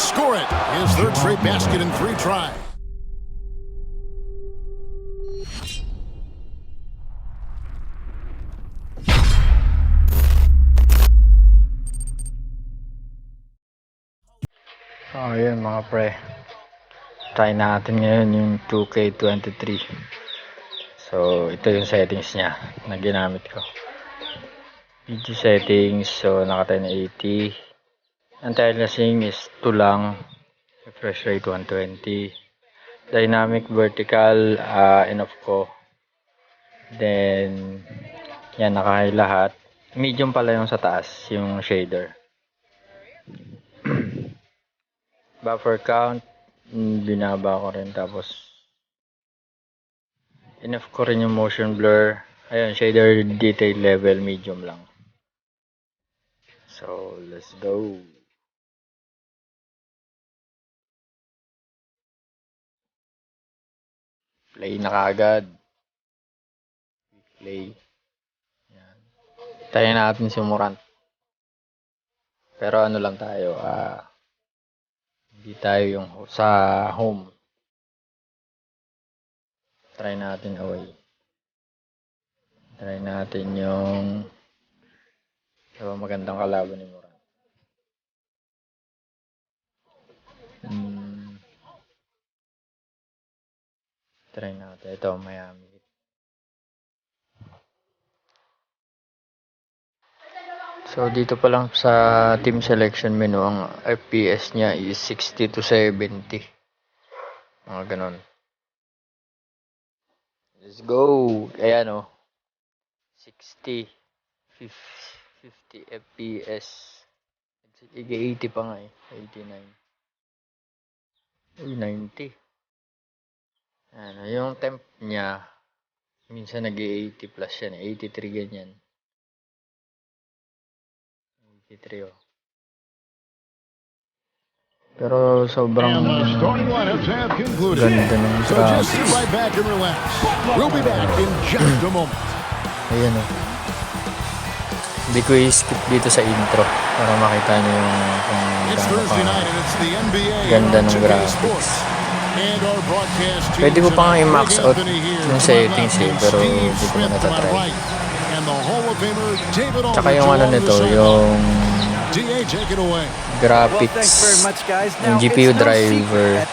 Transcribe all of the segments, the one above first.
score it. His third straight basket in 3 tries. Oh, yun mga pre. Try natin ngayon yung 2K23. So, ito yung settings niya na ginamit ko. Video settings, so naka 1080. Anti-aliasing is 2 lang. Refresh rate 120. Dynamic vertical, enough ko. Then, yan, naka-high lahat. Medium pala yung sa taas, yung shader. Buffer count, binaba ko rin. Tapos, enough ko rin yung motion blur. Ayun, shader detail level, medium lang. So, let's go. Play na kaagad. Play. Yan. Tayo natin si Morant. Pero ano lang tayo, hindi tayo yung sa home. Try natin away. Try natin yung magandang kalaban ni Morant. Try natin. Ito, Miami. So, dito pa lang sa team selection menu, ang FPS niya is 60 to 70. Mga ganon. Let's go! Ayan o. 60. 50 FPS. 80 pa nga eh. 89. Uy, 90. Ano, yung temp niya, minsan nag-80 plus yan. 83 ganyan. 83 oh. Pero sobrang ganda ng graphics. Ayan oh. Hindi ko i-skip dito sa intro para makita nyo yung ganda ng graphics. Pwede ko pa nga i-max out yung settings eh, pero hindi ko na natatry. Tsaka yung ano nito, yung graphics, yung GPU driver,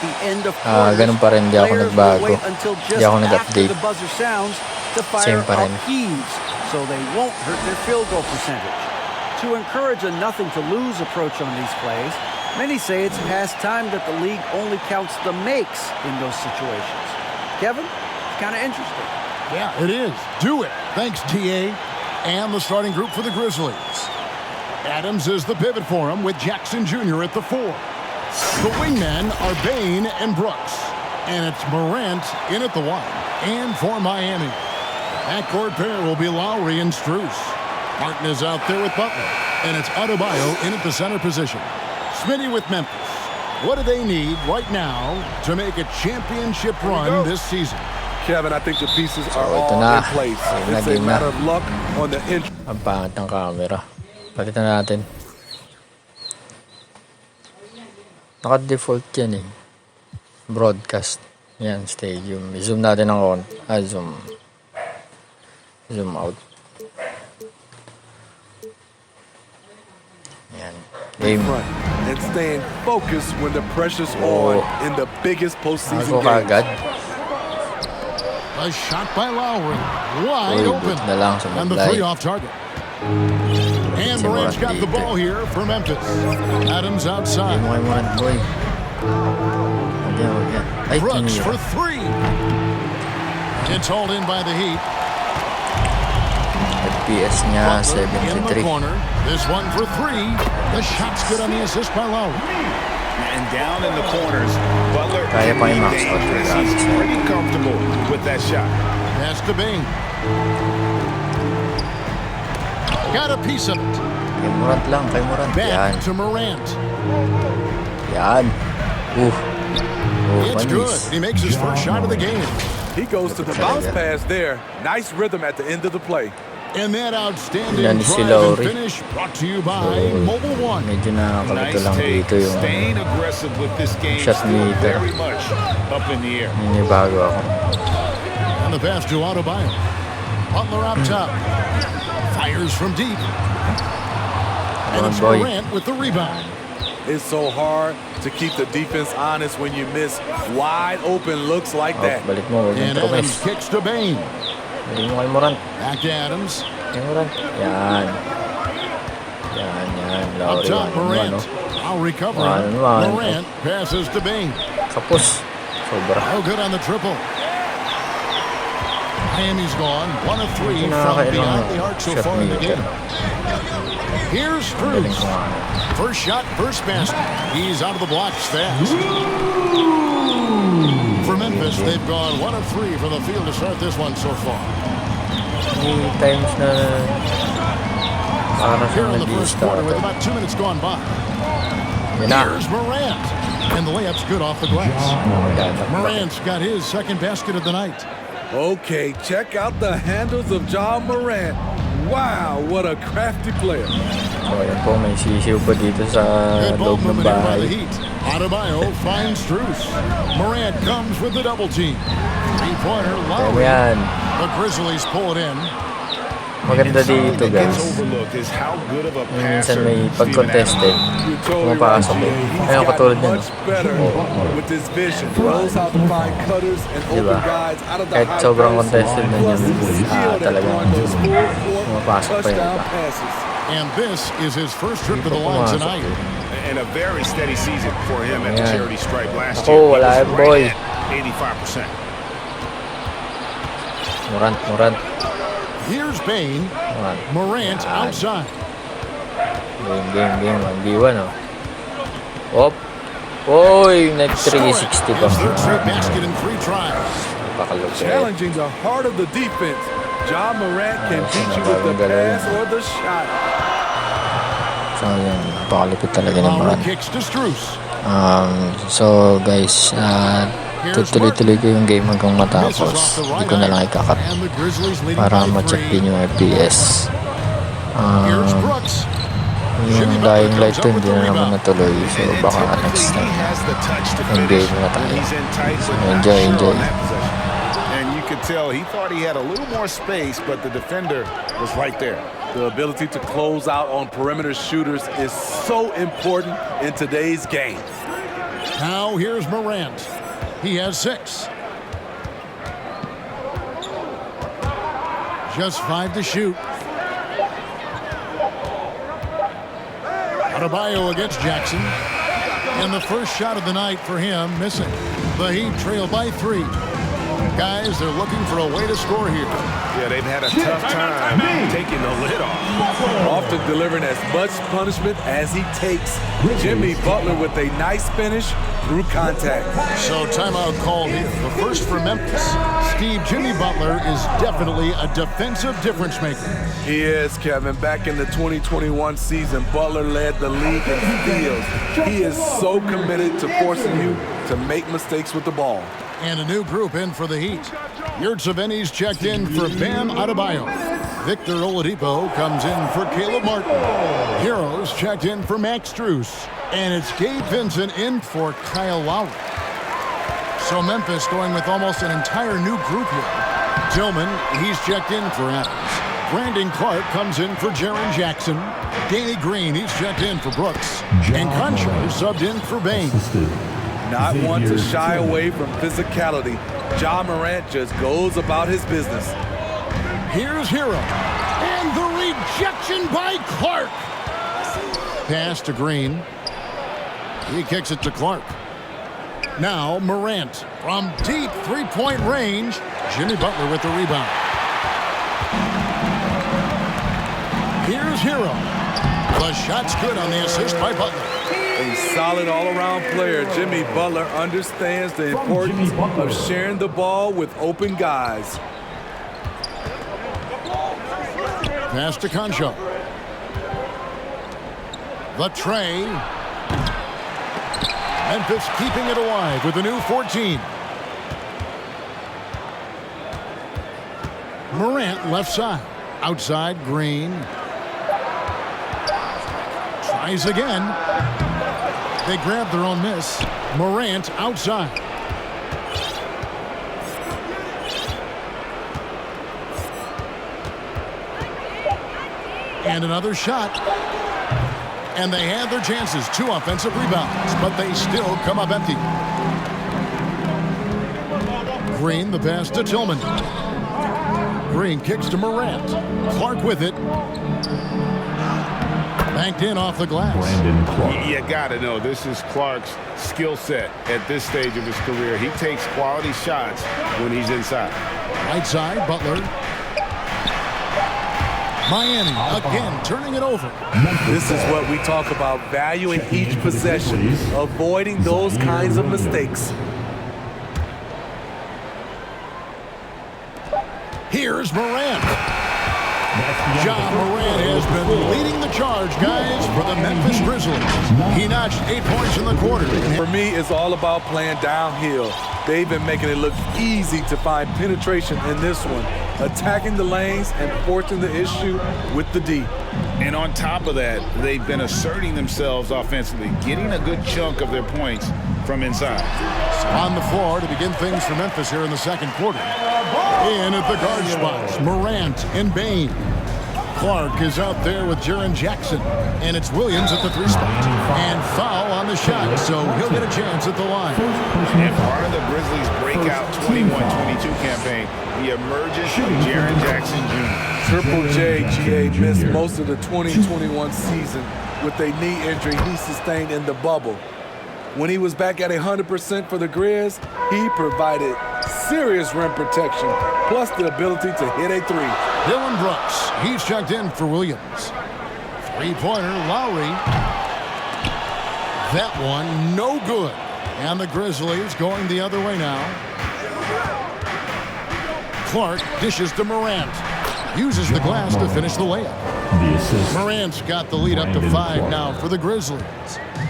ganun pa rin, di ako nagbago, di ako nag-update, same pa rin. So they won't hurt their field goal percentage. To encourage a nothing-to-lose approach on these plays, many say it's past time that the league only counts the makes in those situations. Kevin, it's kind of interesting. Yeah, it is. Do it. Thanks, TA. And the starting group for the Grizzlies. Adams is the pivot for him with Jackson Jr. at the 4. The wingmen are Bain and Brooks. And it's Morant in at the 1. And for Miami, backcourt pair will be Lowry and Strus. Martin is out there with Butler. And it's Adebayo in at the center position. Smitty with Memphis. What do they need right now to make a championship run this season? Kevin, I think the pieces are all in place. It's a matter of luck on the entry. Ang pangat ng camera. Palitan natin. Naka-default yan eh. Broadcast. Yan, stadium. I-zoom natin ng konti. Zoom out. Yan. Game. And staying focused when the pressure's on in the biggest postseason game. Agad. A shot by Lowry. Wide open. And the 3 off target. And Morant's got the ball here for Memphis. Adams outside. Brooks for 3. It's hauled in by the Heat. FPS niya, in the 73. corner. This one for 3. The shot's good on the assist by Lowry. And down in the corners, Butler Kaya pa yung max out this seems pretty comfortable with that shot. Pass to Bing. Got a piece of it. Kay Morant lang, kay Morant. Yan. Back to Morant. Yan. It's good. He makes his first shot of the game. He goes to the bounce pass there. Nice rhythm at the end of the play. And that outstanding Yan si drive and Lowry. finish brought to you by Mobile One. Medyo nakakalito Nice lang take. dito yung Staying aggressive with this game. shot Still meter. very much up in the air. Ninibago ako. And the pass to Adebayo. Butler up top. Fires from deep. And it's boy. Morant with the rebound. It's so hard to keep the defense honest when you miss wide open looks like Oh, that. balik mo, huwag And yung Adams trokes. kicks to Bain. Balik mo kay Morant. Back to Adams. Kay Morant. Yan. Yan. Up Lowry. top, Morant. Ano? I'll recover. One. Morant passes to Bain. Kapos. Sobra. Oh, good on the triple. Miami's gone. 1 of 3 from Nakakailang behind the arc so shot far in the meter. game. Here's Galing Cruz. ko nga. First shot, first basket. He's out of the blocks fast. For Memphis, they've gone 1 of 3 from the field to start this one so far. May times na para Here siyang in the first quarter with nag-start. about 2 minutes gone by. Yan na. Here's Morant. And the layup's good off the glass. Yan. Morant's got his second basket of the night. Okay, check out the handles of John Morant. Wow, what a crafty player. So, yan po, may sisiw pa dito sa Good ball loob ng movement here by the bahay. Heat. Adebayo finds Strus. Morant comes with the double team. Three-pointer, Yan Lowry. yan. The Grizzlies pull it in. Maganda Something dito, that gets guys. overlooked is how good of a Minsan passer may Steven pag-contested. You're totally right, Pumapasok GA. eh. He's Ayun, katulad gotten yan. much better with his vision. Knows how to find cutters and Diba? open guys out of the Kahit high sobrang post. contested na Plus, yan, he's skilled at talagang throwing those full court pumapasok pa yung touchdown iba. passes. And this is his first trip to the Dito line pumasok tonight. eh. And a very steady season for him at the Ayan. charity stripe last Ako, year. He wala was yan, boy. right at 85%. Morant. Here's Bain. Morant outside. Game. 1v1, oh. Op. Oy, nag-360 pa. His third straight basket in 3 tries. Pakalupit. Challenging the heart of the defense. John Morant can beat you with the pass or the shot. So, yun. Pakalupit talaga ng Lowry Morant. kicks to Strus. So, guys, tutuloy-tuloy ko yung game hanggang Misses matapos. off the Hindi right ko na lang eye. ikakat And the Grizzlies leading para by ma-check 3. din yung FPS. Here's Brooks. Yung dying light to hindi na naman natuloy. So, baka next time. Engage na tayo. So, enjoy. And you could tell he thought he had a little more space, but the defender was right there. The ability to close out on perimeter shooters is so important in today's game. Now here's Morant. He has 6. Just 5 to shoot. Adebayo against Jackson. And the first shot of the night for him missing. The Heat trail by 3. Guys, they're looking for a way to score here. Yeah, they've had a tough time taking the lid off. Often delivering as much punishment as he takes. Jimmy Butler with a nice finish through contact. So timeout called here. The first for Memphis. Jimmy Butler is definitely a defensive difference maker. He is, Kevin. Back in the 2021 season, Butler led the league in steals. He is so committed to forcing you to make mistakes with the ball. And a new group in for the Heat. Yurtseveni's checked in for Bam Adebayo. Victor Oladipo comes in for Caleb Martin. Heroes checked in for Max Strus. And it's Gabe Vincent in for Kyle Lowry. So Memphis going with almost an entire new group here. Tillman, he's checked in for Adams. Brandon Clark comes in for Jaren Jackson. Danny Green, he's checked in for Brooks. And Concho subbed in for Bain. Not one to shy away from physicality, John Morant just goes about his business. Here's Hero. And the rejection by Clark. Pass to Green. He kicks it to Clark. Now Morant from deep three-point range. Jimmy Butler with the rebound. Here's Hero. The shot's good on the assist by Butler. A solid all-around player, Jimmy Butler understands the importance of sharing the ball with open guys. Pass to Concho. The tray. Memphis keeping it alive with a new 14. Morant left side. Outside, Green. Tries again. They grab their own miss. Morant outside. And another shot. And they had their chances. 2 offensive rebounds, but they still come up empty. Green, the pass to Tillman. Green kicks to Morant. Clark with it. Banked in off the glass. You got to know, this is Clark's skill set at this stage of his career. He takes quality shots when he's inside. Right side, Butler. Miami again turning it over. This is what we talk about, valuing each possession, avoiding those kinds of mistakes. Here's Morant. John Morant has been leading the charge, guys, for the Memphis Grizzlies. He notched 8 points in the quarter. For me, it's all about playing downhill. They've been making it look easy to find penetration in this one, attacking the lanes and forcing the issue with the D. And on top of that, they've been asserting themselves offensively, getting a good chunk of their points from inside. On the floor to begin things for Memphis here in the second quarter. In at the guard spots, Morant and Bain. Clark is out there with Jaren Jackson. And it's Williams at the 3 spot. And foul on the shot, so he'll get a chance at the line. And part of the Grizzlies' breakout 21-22 campaign, the emergence of Jaren Jackson Jr. Triple J, GA, missed most of the 2021 season with a knee injury he sustained in the bubble. When he was back at 100% for the Grizz, he provided serious rim protection, plus the ability to hit a 3. Dylan Brooks, he's checked in for Williams. 3-pointer, Lowry. That one, no good. And the Grizzlies going the other way now. Clark dishes to Morant. Uses the glass to finish the layup. Morant's got the lead up to 5 now for the Grizzlies.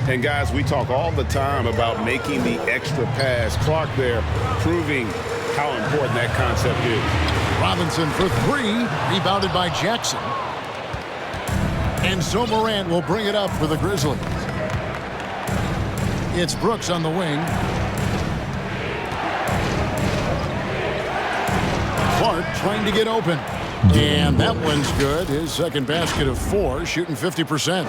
And guys, we talk all the time about making the extra pass. Clark there proving how important that concept is. Robinson for 3, rebounded by Jackson. And so Morant will bring it up for the Grizzlies. It's Brooks on the wing. Clark trying to get open. And that one's good. His second basket of 4, shooting 50%.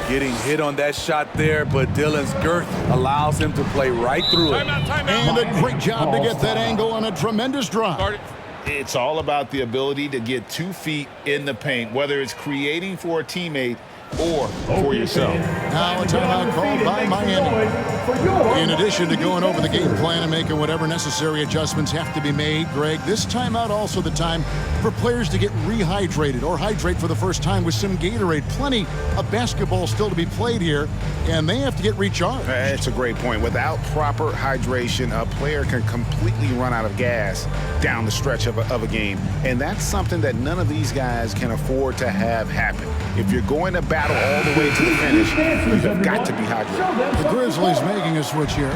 Getting hit on that shot there, but Dylan's girth allows him to play right through it. And a great job to get that angle on a tremendous drive. It's all about the ability to get 2 feet in the paint, whether it's creating for a teammate or for yourself. Now a timeout called by Miami. In addition to going over the game plan and making whatever necessary adjustments have to be made, Greg, this timeout also the time for players to get rehydrated or hydrate for the first time with some Gatorade. Plenty of basketball still to be played here, and they have to get recharged. That's a great point. Without proper hydration, a player can completely run out of gas down the stretch of a game, and that's something that none of these guys can afford to have happen. If you're going to battle all the way to the finish, you have got to be hydrated. The Grizzlies making a switch here.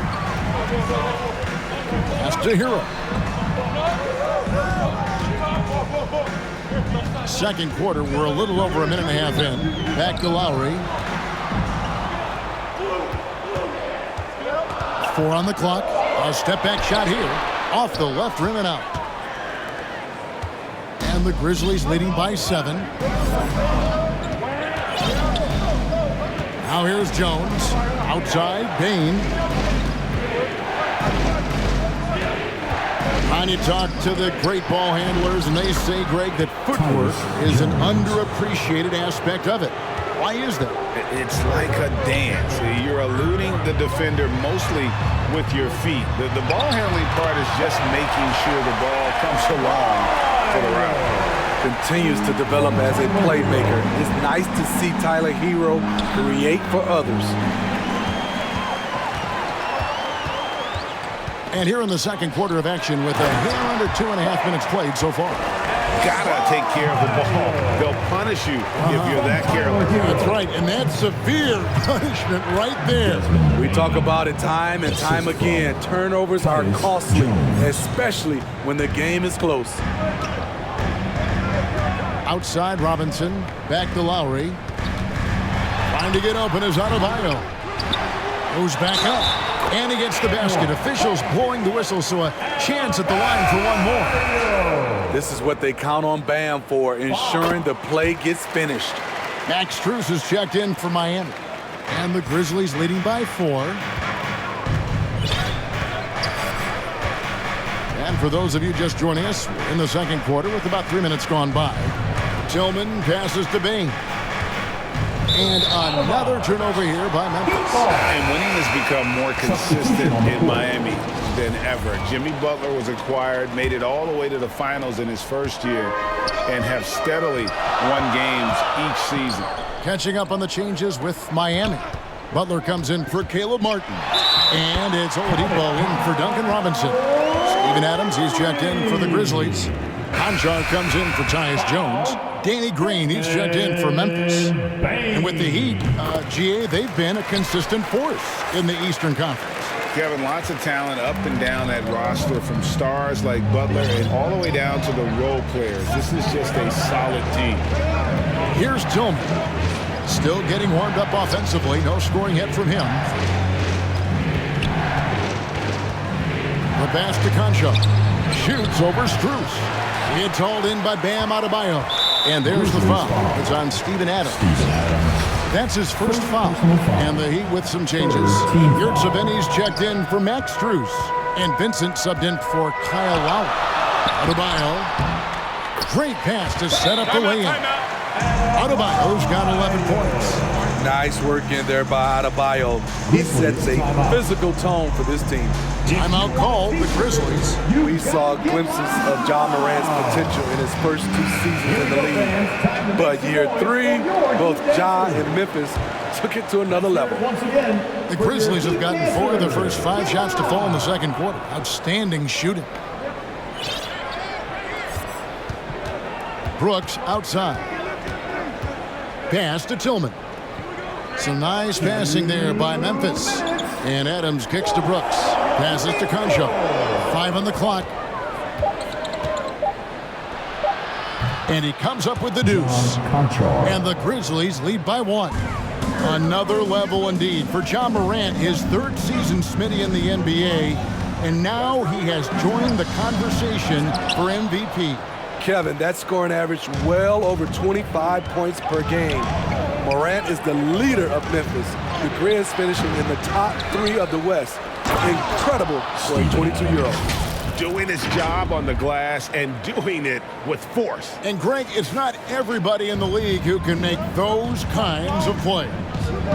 Pass to Hero. Second quarter, we're a little over a minute and a half in. Back to Lowry. 4 on the clock. A step-back shot here. Off the left rim and out. And the Grizzlies leading by 7. Now here's Jones. Outside, Bain. And you talk to the great ball handlers, and they say, Greg, that footwork is an underappreciated aspect of it. Why is that? It's like a dance. You're eluding the defender mostly with your feet. The ball handling part is just making sure the ball comes along for the round. Continues to develop as a playmaker. It's nice to see Tyler Hero create for others. And here in the second quarter of action with a hair under 2.5 minutes played so far. Gotta take care of the ball. They'll punish you if you're that careless. That's right, and that's severe punishment right there. We talk about it time and time again. Turnovers are costly, especially when the game is close. Outside Robinson. Back to Lowry. Trying to get open is Adebayo. Goes back up. And he gets the basket. Officials blowing the whistle, so a chance at the line for one more. This is what they count on Bam for, ensuring the play gets finished. Max Strus is checked in for Miami. And the Grizzlies leading by 4. And for those of you just joining us, we're in the second quarter with about 3 minutes gone by. Tillman passes to Bain. And another turnover here by Memphis. And winning has become more consistent in Miami than ever. Jimmy Butler was acquired, made it all the way to the finals in his first year, and have steadily won games each season. Catching up on the changes with Miami. Butler comes in for Caleb Martin. And it's Oladipo in for Duncan Robinson. Steven Adams, he's checked in for the Grizzlies. Conchar comes in for Tyus Jones. Danny Green, he's checked in for Memphis. And with the Heat, GA, they've been a consistent force in the Eastern Conference. Kevin, lots of talent up and down that roster, from stars like Butler and all the way down to the role players. This is just a solid team. Here's Tillman. Still getting warmed up offensively. No scoring yet from him. The pass to Conchar. Shoots over Strus. It's hauled in by Bam Adebayo. And there's the foul. It's on Steven Adams. That's his first foul. And the Heat with some changes. Yurtseven's checked in for Max Strus. And Vincent subbed in for Kyle Lowry. Adebayo. Great pass to set up the lay-in. Adebayo's got 11 points. Nice work in there by Adebayo. He sets a physical tone for this team. Timeout called the Grizzlies. We saw glimpses of John Morant's potential in his first 2 seasons in the league. But year 3, both John and Memphis took it to another level. The Grizzlies have gotten 4 of their first 5 shots to fall in the second quarter. Outstanding shooting. Brooks outside. Pass to Tillman. Some nice passing there by Memphis. And Adams kicks to Brooks. Passes to Conchar. 5 on the clock. And he comes up with the deuce. And the Grizzlies lead by 1. Another level indeed for John Morant, his 3rd season Smitty in the NBA. And now he has joined the conversation for MVP. Kevin, that scoring average well over 25 points per game. Morant is the leader of Memphis. The Grizz finishing in the top 3 of the West. Incredible for a 22-year-old. Doing his job on the glass and doing it with force. And Greg, it's not everybody in the league who can make those kinds of plays.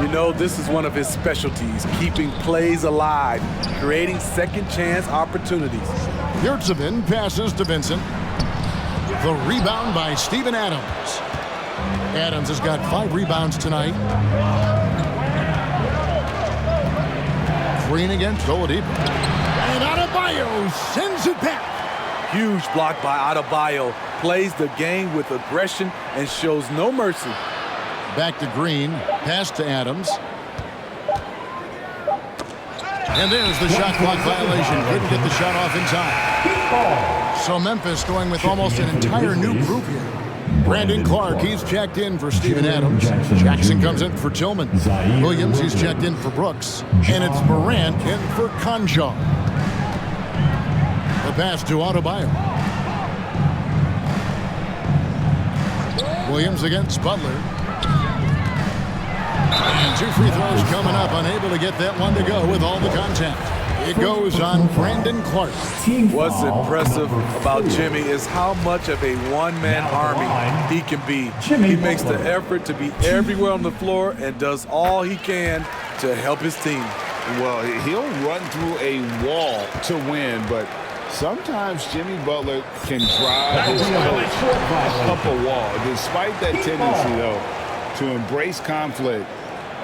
You know, this is one of his specialties, keeping plays alive, creating second chance opportunities. Yurtseven passes to Vincent. The rebound by Steven Adams. Adams has got 5 rebounds tonight. Green against Oladipo. And Adebayo sends it back. Huge block by Adebayo. Plays the game with aggression and shows no mercy. Back to Green. Pass to Adams. And there's the shot clock violation. Couldn't get the shot off in time. So Memphis going with almost an entire new group here. Brandon Clark, he's checked in for Steven Adams. Jackson comes in for Tillman. Williams, he's checked in for Brooks. And it's Morant in for Conchar. The pass to Adebayo. Williams against Butler. And 2 free throws coming up. Unable to get that one to go with all the contact. It goes on Brandon Clark. What's impressive about Jimmy is how much of a one-man army he can be. He makes the effort to be everywhere on the floor and does all he can to help his team. Well, he'll run through a wall to win, but sometimes Jimmy Butler can drive his coach up a wall. Despite that tendency, though, to embrace conflict,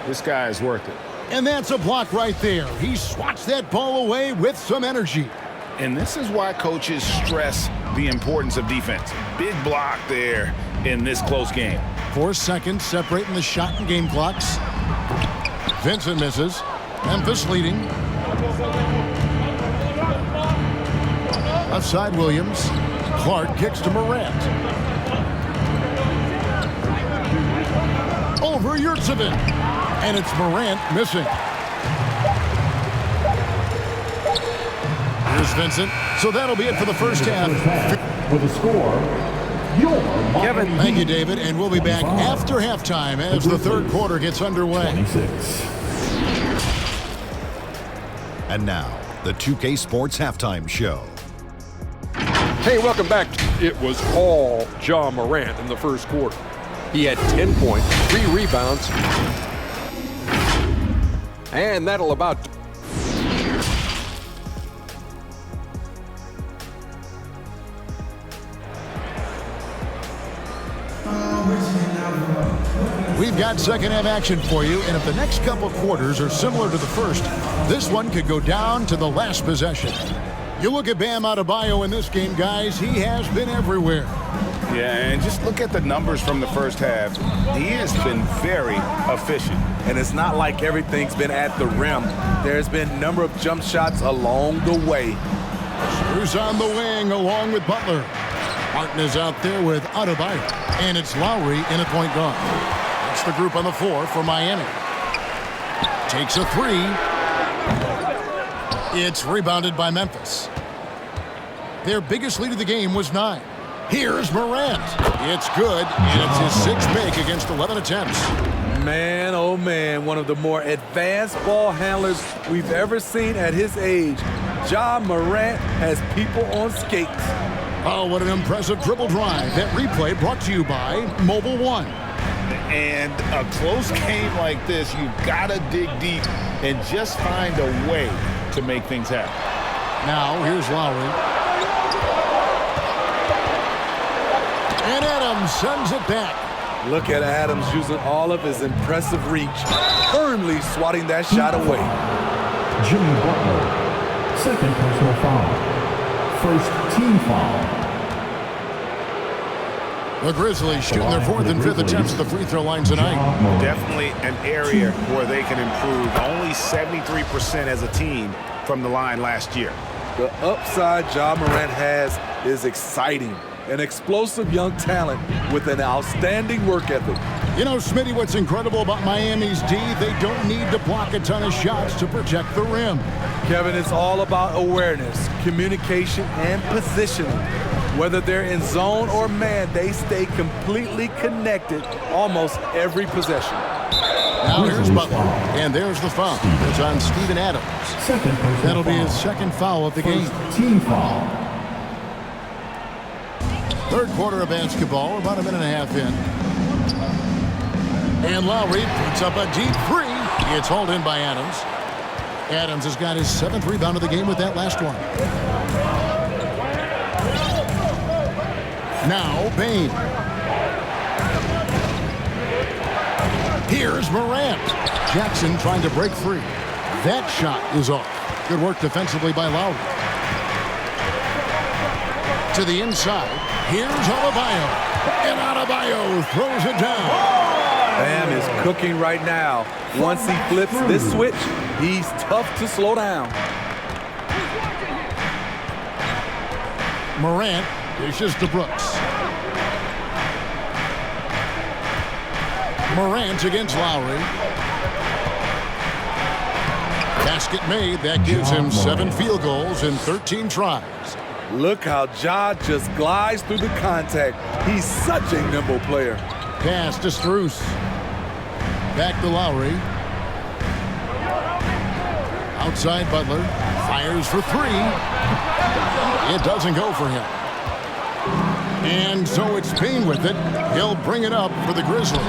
this guy is worth it. And that's a block right there. He swats that ball away with some energy. And this is why coaches stress the importance of defense. Big block there in this close game. 4 seconds separating the shot and game clocks. Vincent misses. Memphis leading. Left side Williams. Clark kicks to Morant. over Yurtsevin. And it's Morant missing. Here's Vincent. So that'll be it for the first half. With a score, your Kevin. Thank you, David. And we'll be back after halftime as the third quarter gets underway. 26. And now, the 2K Sports Halftime Show. Hey, welcome back. It was all Ja Morant in the first quarter. He had 10 points, 3 rebounds, and that'll about... We've got second half action for you, and if the next couple quarters are similar to the first, this one could go down to the last possession. You look at Bam Adebayo in this game, guys, he has been everywhere. Yeah, and just look at the numbers from the first half. He has been very efficient. And it's not like everything's been at the rim. There's been a number of jump shots along the way. Who's on the wing along with Butler? Martin is out there with Adebayo, and it's Lowry in at point guard. That's the group on the floor for Miami. Takes a three. It's rebounded by Memphis. Their biggest lead of the game was 9. Here's Morant. It's good, and it's his 6th make against 11 attempts. Man, oh man, one of the more advanced ball handlers we've ever seen at his age. Ja Morant has people on skates. Oh, what an impressive dribble drive. That replay brought to you by Mobile One. And a close game like this, you've got to dig deep and just find a way to make things happen. Now, here's Lowry. And Adams sends it back. Look at Adams using all of his impressive reach, firmly swatting that shot away. Jimmy Butler, second personal foul. First team foul. The Grizzlies shooting their 4th and 5th attempts at the free throw line tonight. Definitely an area where they can improve. Only 73% as a team from the line last year. The upside Ja Morant has is exciting. An explosive young talent with an outstanding work ethic. You know, Smitty, what's incredible about Miami's D, they don't need to block a ton of shots to protect the rim. Kevin, it's all about awareness, communication, and positioning. Whether they're in zone or man, they stay completely connected almost every possession. Now here's Butler, and there's the foul. It's on Steven Adams. Second personal That'll be foul. his 2nd foul of the game. First team foul. Third quarter of basketball, about a minute and a half in. And Lowry puts up a deep 3. It's hauled in by Adams. Adams has got his 7th rebound of the game with that last one. Now Bain. Here's Morant. Jackson trying to break free. That shot is off. Good work defensively by Lowry. To the inside. Here's Adebayo. And Adebayo throws it down. Bam is cooking right now. Once he flips this switch, he's tough to slow down. Morant dishes to Brooks. Morant against Lowry. Basket made. That gives him 7 field goals in 13 tries. Look how Ja just glides through the contact. He's such a nimble player. Pass to Strus. Back to Lowry. Outside Butler. Fires for 3. It doesn't go for him. And so it's Payne with it. He'll bring it up for the Grizzlies.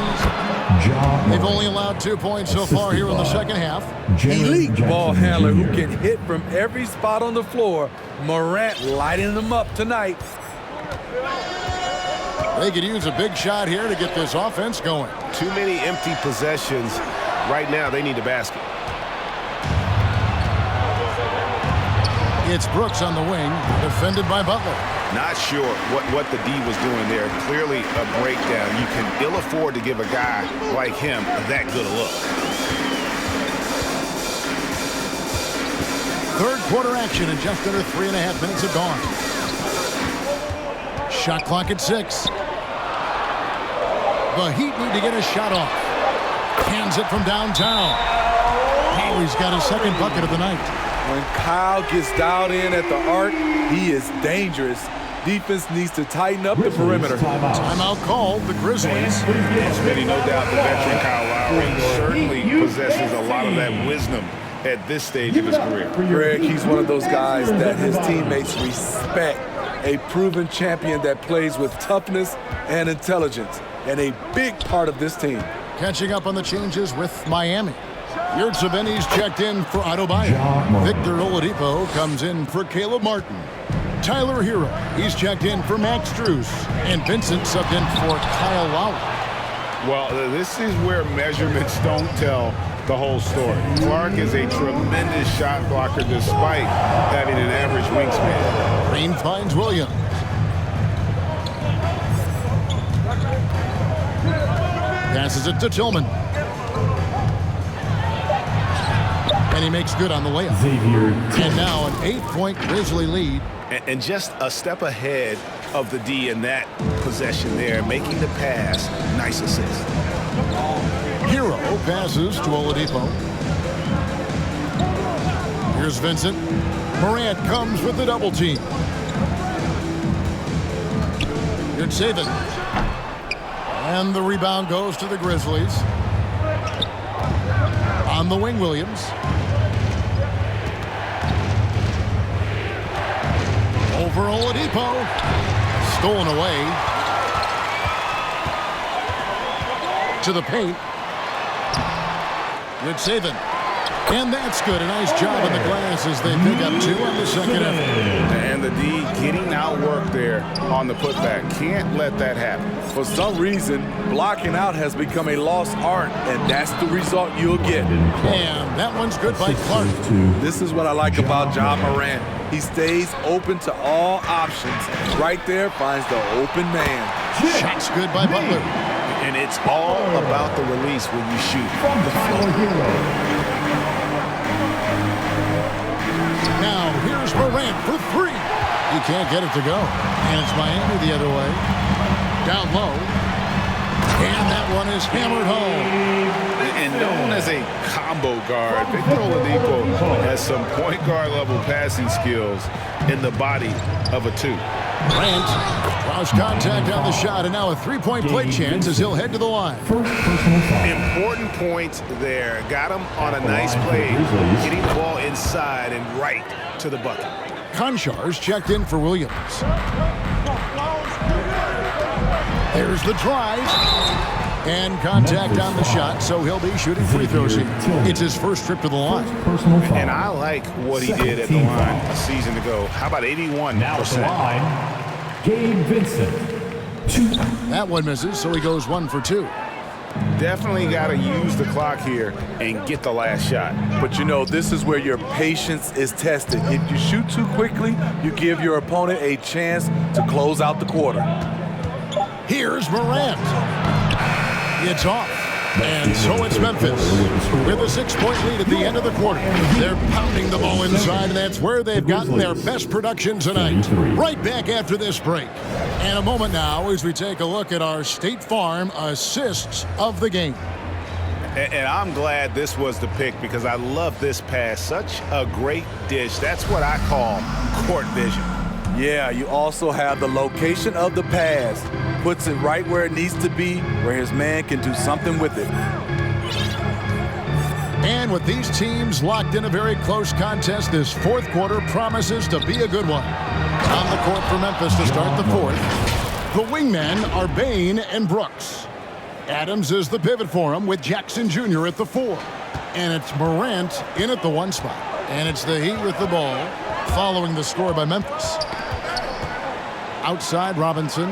They've only allowed 2 points so far here in the second half. Elite ball handler who can hit from every spot on the floor. Morant lighting them up tonight. They could use a big shot here to get this offense going. Too many empty possessions. Right now, they need a basket. It's Brooks on the wing, defended by Butler. Not sure what the D was doing there. Clearly a breakdown. You can ill afford to give a guy like him that good a look. Third quarter action and just under 3.5 minutes have gone. Shot clock at 6. The Heat need to get a shot off. Hands it from downtown. Oh, he's got his second bucket of the night. When Kyle gets dialed in at the arc, he is dangerous. Defense needs to tighten up the perimeter. Timeout called, the Grizzlies. Smitty, no doubt the veteran Kyle Lowry certainly possesses a lot of that wisdom at this stage of his career. Greg, he's one of those guys that his teammates respect. A proven champion that plays with toughness and intelligence, and a big part of this team. Catching up on the changes with Miami. Yurtseveni's checked in for Adebayo. Victor Oladipo comes in for Caleb Martin. Tyler Hero, he's checked in for Max Strus. And Vincent subbed in for Kyle Lowry. Well, this is where measurements don't tell the whole story. Clark is a tremendous shot blocker despite having an average wingspan. Green finds Williams. Passes it to Tillman. And he makes good on the layup. And now an 8-point Grizzly lead. And just a step ahead of the D in that possession there, making the pass. Nice assist. Hero passes to Oladipo. Here's Vincent. Morant comes with the double team. Here's Saban. And the rebound goes to the Grizzlies. On the wing, Williams. Over Oladipo. Stolen away. To the paint. Good saving. And that's good. A nice job on the glass as they pick up 2 on the second effort. And the D getting outworked there on the putback. Can't let that happen. For some reason, blocking out has become a lost art, and that's the result you'll get. And that one's good by Clark. This is what I like about Ja Morant. He stays open to all options. Right there finds the open man. Shot's good by Butler. And it's all about the release when you shoot from the floor. Now here's Morant for 3. He can't get it to go. And it's Miami the other way. Down low. And that one is hammered home. And known as a combo guard, Victor Oladipo has some point guard level passing skills in the body of a 2. Grant draws contact on the shot, and now a 3-point play chance as he'll head to the line. Important point there. Got him on a nice play, getting the ball inside and right to the bucket. Konchar's checked in for Williams. There's the drive. And contact on the shot, so he'll be shooting free throws here. It's his first trip to the line. And I like what he did at the line a season ago. How about 81%? Now at the line, Gabe Vincent. 2. That one misses, so he goes 1 for 2. Definitely got to use the clock here and get the last shot. But you know, this is where your patience is tested. If you shoot too quickly, you give your opponent a chance to close out the quarter. Here's Morant. It's off. And so it's Memphis with a 6-point lead at the end of the quarter. They're pounding the ball inside, and that's where they've gotten their best production tonight. Right back after this break. And a moment now as we take a look at our State Farm assists of the game. And I'm glad this was the pick because I love this pass. Such a great dish. That's what I call court vision. Yeah, you also have the location of the pass. Puts it right where it needs to be, where his man can do something with it. And with these teams locked in a very close contest, this fourth quarter promises to be a good one. On the court for Memphis to start the fourth, the wingmen are Bain and Brooks. Adams is the pivot for him with Jackson Jr. at the 4. And it's Morant in at the 1 spot. And it's the Heat with the ball, following the score by Memphis. Outside, Robinson.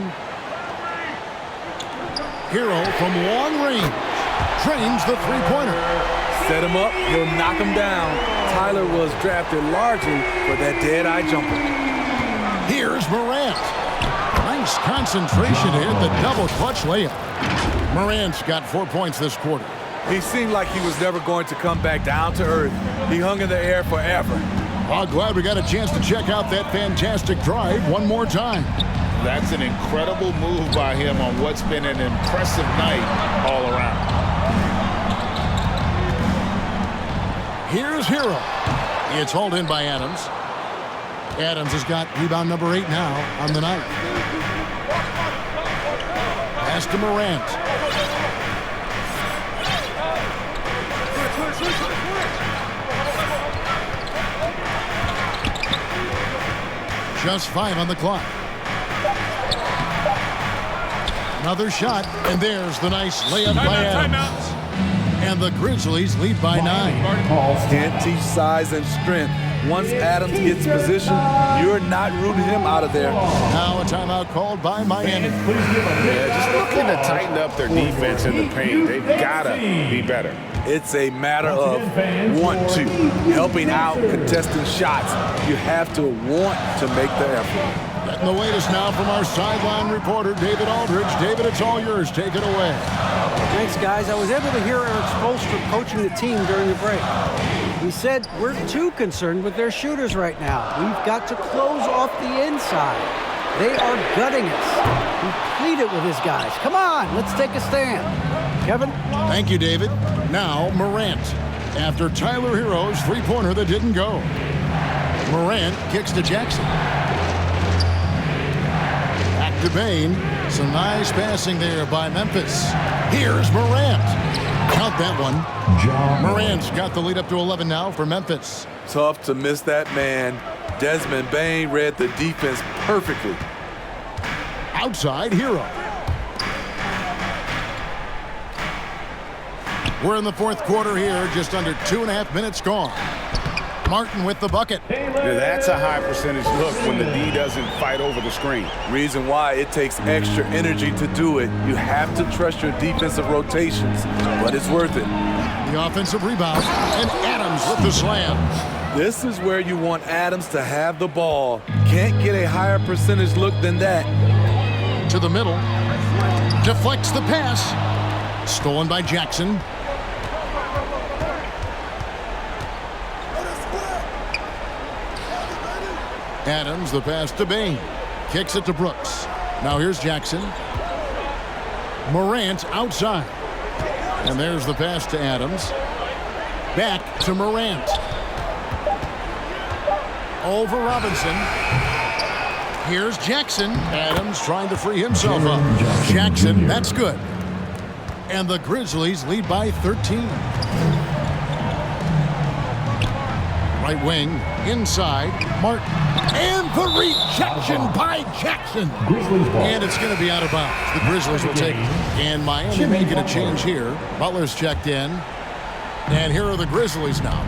Hero from long range trains the 3-pointer. Set him up, he'll knock him down. Tyler was drafted largely for that dead-eye jumper. Here's Morant. Nice concentration to hit the double clutch layup. Morant's got 4 points this quarter. He seemed like he was never going to come back down to earth. He hung in the air forever. Well, glad we got a chance to check out that fantastic drive one more time. That's an incredible move by him on what's been an impressive night all around. Here's Hero. It's hauled in by Adams. Adams has got rebound number 8 now on the night. Pass to Morant. Just 5 on the clock. Another shot, and there's the nice layup by Adams. And the Grizzlies lead by 9. Can't teach size and strength. Once Adams gets position, you're not rooting him out of there. Now a timeout called by Miami. Yeah, just looking to tighten up their defense in the paint. They've got to be better. It's a matter of want to. Helping out, contesting shots. You have to want to make the effort. Getting the latest now from our sideline reporter, David Aldridge. David, it's all yours. Take it away. Thanks, guys. I was able to hear Eric Spoelstra coaching the team during the break. He said, we're too concerned with their shooters right now. We've got to close off the inside. They are gutting us. He pleaded with his guys. Come on, let's take a stand. Kevin? Thank you, David. Now, Morant. After Tyler Hero's three-pointer that didn't go. Morant kicks to Jackson. Back to Bain. Some nice passing there by Memphis. Here's Morant. Count that one. Morant's got the lead up to 11 now for Memphis. Tough to miss that man. Desmond Bain read the defense perfectly. Outside, Hero. We're in the fourth quarter here, just under 2.5 minutes gone. Martin with the bucket. Yeah, that's a high percentage look when the D doesn't fight over the screen. Reason why it takes extra energy to do it. You have to trust your defensive rotations, but it's worth it. The offensive rebound, and Adams with the slam. This is where you want Adams to have the ball. Can't get a higher percentage look than that. To the middle. Deflects the pass. Stolen by Jackson. Adams, the pass to Bain. Kicks it to Brooks. Now here's Jackson. Morant outside. And there's the pass to Adams. Back to Morant. Over Robinson. Here's Jackson. Adams trying to free himself up. Jackson, that's good. And the Grizzlies lead by 13. Right wing, inside, Martin. And the rejection by Jackson. And it's going to be out of bounds. The Grizzlies will take it. And Miami making a change here. Butler's checked in. And here are the Grizzlies now.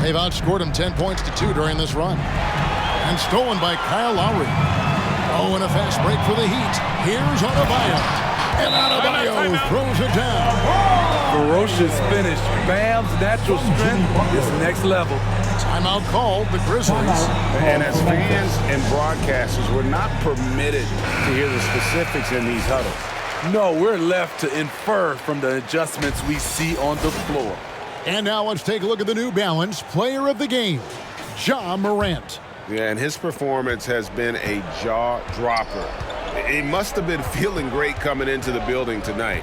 They've outscored them 10 points to 2 during this run. And stolen by Kyle Lowry. Oh, and a fast break for the Heat. Here's Adebayo. And Adebayo throws it down. Ferocious finish. Bam's natural strength is next level. Timeout called, the Grizzlies. And as fans and broadcasters, we're not permitted to hear the specifics in these huddles. No, we're left to infer from the adjustments we see on the floor. And now let's take a look at the New Balance Player of the Game, Ja Morant. Yeah, and his performance has been a jaw dropper. He must have been feeling great coming into the building tonight,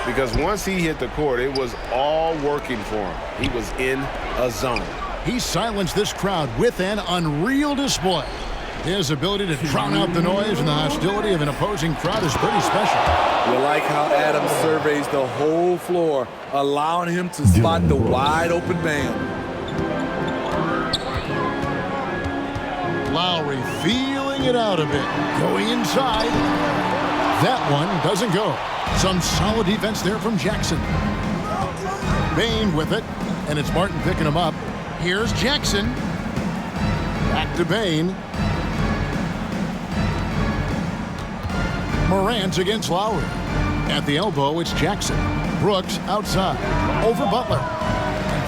because once he hit the court, it was all working for him. He was in a zone. He silenced this crowd with an unreal display. His ability to drown out the noise and the hostility of an opposing crowd is pretty special. You like how Adams surveys the whole floor, allowing him to spot the wide open man. Lowry feeling it out a bit. Going inside. That one doesn't go. Some solid defense there from Jackson. Bain with it, and it's Martin picking him up. Here's Jackson. Back to Bain. Morant against Lowry. At the elbow, it's Jackson. Brooks outside. Over Butler.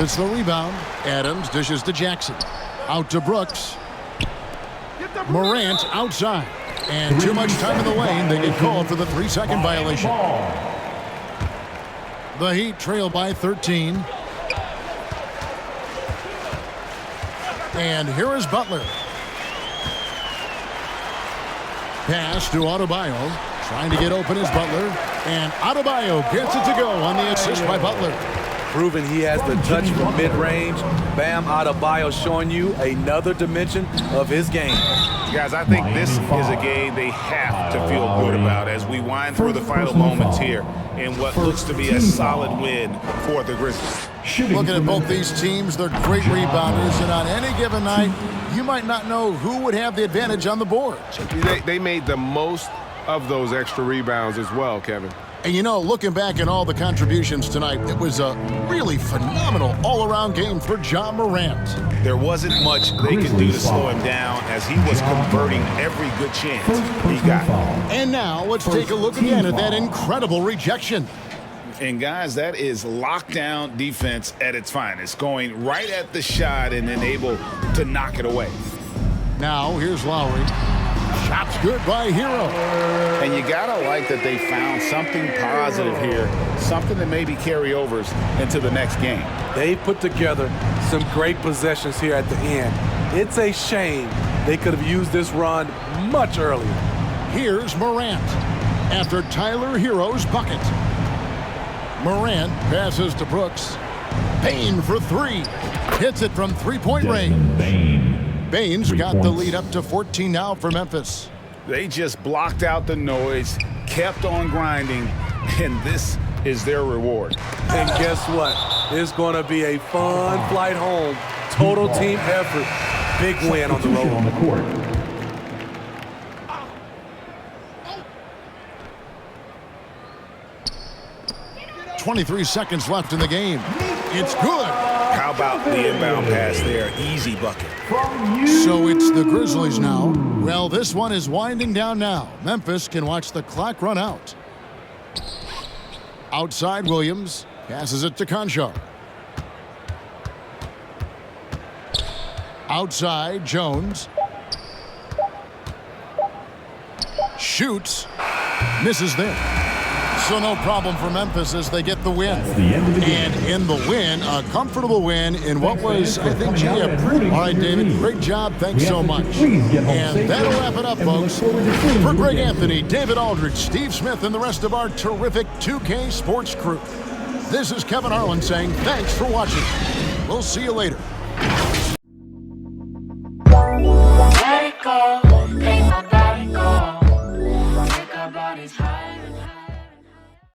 It's the rebound. Adams dishes to Jackson. Out to Brooks. Morant outside. And too much time in the lane. They get called for the 3-second violation. The Heat trail by 13. And here is Butler. Pass to Adebayo. Trying to get open is Butler. And Adebayo gets it to go on the assist by Butler. proving he has the touch from mid-range. Bam Adebayo showing you another dimension of his game. Guys, I think this is a game they have to feel good about as we wind through the final moments here in what looks to be a solid win for the Grizzlies. Looking at both these teams, they're great rebounders, and on any given night, you might not know who would have the advantage on the board. They made the most of those extra rebounds as well, Kevin. And you know, looking back at all the contributions tonight, it was a really phenomenal all-around game for Ja Morant. There wasn't much they could do to slow him down as he was converting every good chance he got. And now let's take a look again at that incredible rejection. And guys, that is lockdown defense at its finest, going right at the shot and then able to knock it away. Now here's Lowry. Shot's good by Hero. And you gotta like that they found something positive here, something that maybe carry overs into the next game. They put together some great possessions here at the end. It's a shame they could have used this run much earlier. Here's Morant after Tyler Hero's bucket. Morant passes to Brooks. Payne for three. Hits it from three-point range. Baines got the lead up to 14 now for Memphis. They just blocked out the noise, kept on grinding, and this is their reward. And guess what? It's going to be a fun flight home. Total team effort. Big win on the road. On the court. .23 seconds left in the game. It's good. How about the inbound pass there? Easy bucket. So it's the Grizzlies now. Well, this one is winding down now. Memphis can watch the clock run out. Outside Williams. Passes it to Conchar. Outside Jones. Shoots. Misses there. So no problem for Memphis as they get the win. And in the win, a comfortable win in what was, I think, all right, David, great job. Thanks so much. And that'll wrap it up, folks. For Greg Anthony, David Aldridge, Steve Smith, and the rest of our terrific 2K Sports crew, this is Kevin Harlan saying thanks for watching. We'll see you later.